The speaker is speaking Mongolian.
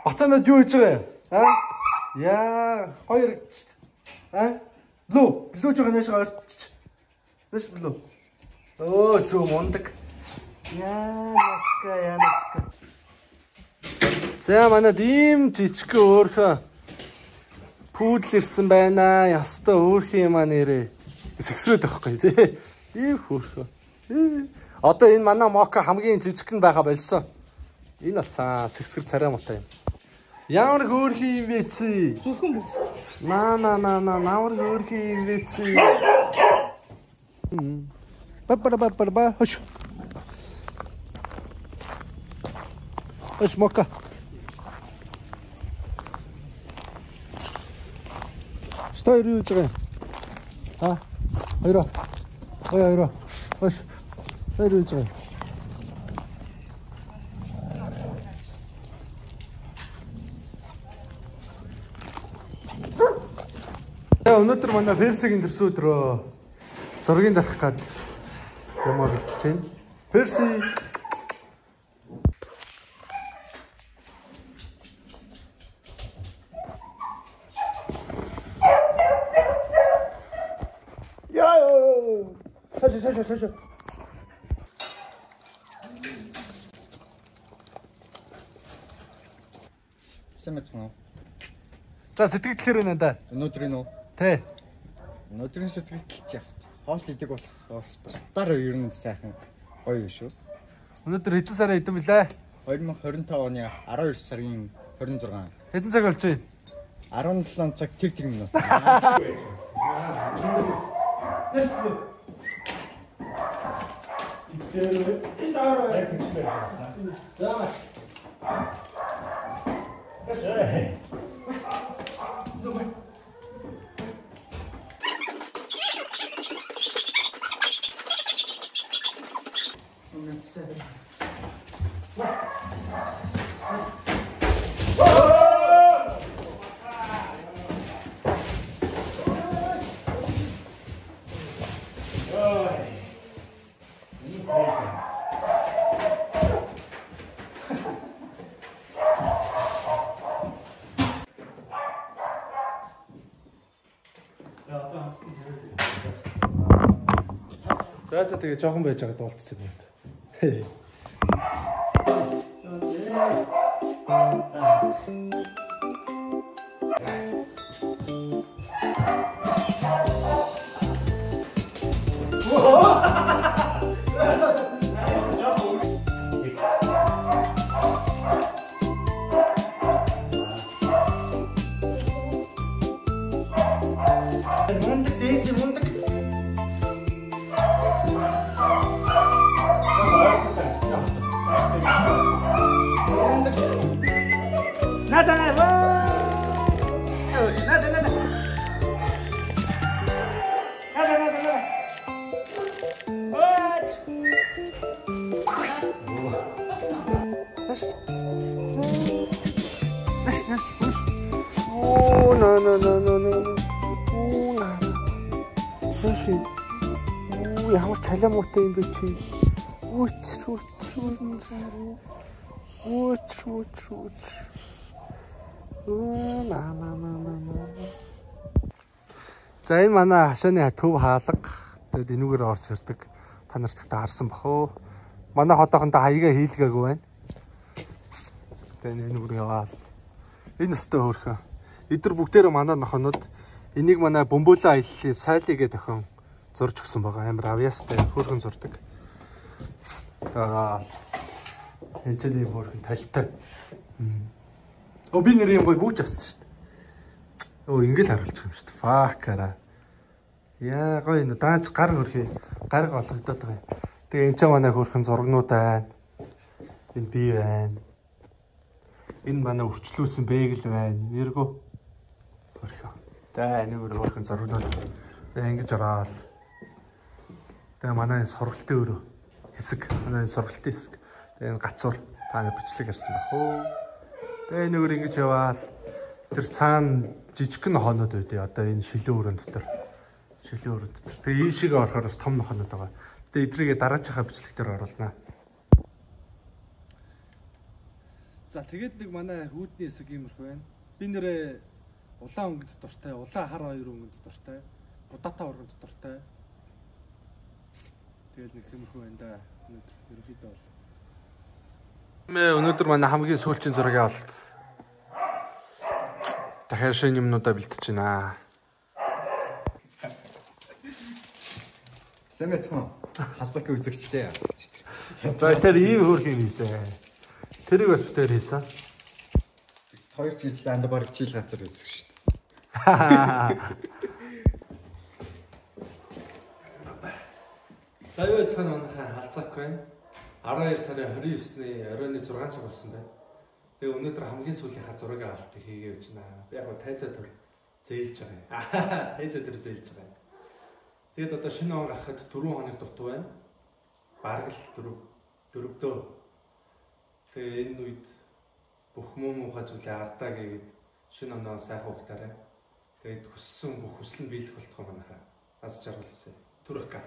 Бацаанууд юу хийж байгаа юм? Яа, хоёр. Блүү жоо наашаа ойртч. Нэс блүү. Оо, зөө мундаг. Яа, за манад ийм жижиг өөрхөө пүүдл ирсэн байна. Ястаа өөрхийн юм нэрээ. Сэгсрээд байхгүй тий. Ийм хөөрхөө. Одоо энэ манай мока хамгийн жижиг нь байгаа болсон. Энэ болсон сэгсэр царай муутай юм. Ямар хөөрхийн юм бэ чи? Зүрхэн бүс. Намар хөөрхийн юм бэ чи? Ба хош. Хош мока. Что ирүүж байгаа юм? Хоёроо. Хоёроо. Хош. Ирүүж байгаа юм. Өнөөдөр манай Персигийн төрсөн өдрөө зургийг дарах гад юмаа бэлтэж байна. Перси. Саша. Сэмэцмэ. За сэтгэлдэлэр байна да. Өнөөдрийн үү? Тэ. Өнөөдрийн сэтгэлдэлч яах. Хоолт идэг болох бас бусдаар ер нь сайхан гоё шүү. Өнөөдөр хэдэн сарын хэдэн блэ? 2025 оны 12 сарын 26. Хэдэн цаг болж байна? 17 цаг тэг минут. За тэгээ жоохон байж байгаа дуулцсан юм. Ямар цалиамуутай юм бэ чи? За энэ манай хашааны төв хаалга. Тэгээд энүүгээр орж ирдэг. Та нарт та харсан бахөө. Манай хотоохондоо хаягаа хийлгээгүй байна. Тэгээд энүүгээр яваал. Энэ өстой хөөрхөн. Эдгээр бүгдээрээ манай нохонод энийг манай бөмбөлөө аяллаа сайлыгээ тохион зурж өгсөн байгаа. Амар авьяастай хөөрхөн зурдаг. Тэгээд энэ хөөрхөн талтай. Би нэр юм гоё бүүж авсан шүү дээ. Ингээл харуулчих юм шүү дээ. Факара. Яа гоё энэ дааж гар хөрхий. Гарг олгогдоод байгаа юм. Тэгээ энэ ч манай хөөрхөн зургнууд байна. Энэ би байна. Энэ манай өрчлүүлсэн бээгл байна. Нэргөө. Хөрхөө. Тэгээ энэгээр хөөрхөн зургнууд. Тэгээ ингэж ороод. Тэгээ манай сургалтын өрөө хэсэг. Манай сургалтын хэсэг. Тэгээ энэ гацуур тааны бичлэг ярьсан бахөө. Тэгээ энэгээр ингэж яваал. Тэр цаана жижигхэн нохонууд үүдээ. Одоо энэ шилэн өрөөнд дотор. Шилэн өрөөнд дотор. Тэгээ ийшээгээ орохоор бас том нохонууд байгаа. Тэгээ эдрийгээ дараачихаа бичлэгтэр оруулнаа. За тэгээд нэг манай хүүдний хэсэг иймэрхүү байна. Би нэрээ улаан өнгөнд дуртай, улаан хар хоёр өнгөнд дуртай, будаатай урганд дуртай. Тэгээд нэг тиймэрхүү байна да. Өнөөдөр ерөнхийдөө бол. Өнөөдөр манай хамгийн сүүлчийн зургийг авалт. Дахиад шинэ юмнуудаа бэлтэж байна. Сэмэцмэ. Халзак үзэгчтэй. За тэр ийм хөөх юм ийсэн. Тэрийг бас битээр хийсэн. Хоёр ч анд баг чийл газар үзэх шүү дээ. За юу яцхан манайхаа халзак байна. 12 сарын 29-ний оройн 6 цаг болсон байна. Тэгээ өнөөдөр хамгийн сүүлийнхаа зургийг авалтыг хийгээ гэж байна. Яг гоо тайзаа төр зээлж байгаа юм. Тайзаа төр зээлж байгаа юм. Тэгээд одоо шинэ он гарахад 4 хоног дутуу байна. Бараг л 4-дөө. Тэгээ энэ үед бүх муухай зүйлээ ардаа гэгээд шинэ оноо сайхан ухтаарай. Тэгээд хүссэн бүх хүсэл нь биелэх болтгоо манайхаа. Аз жаргал хүсье. Түрэх ка.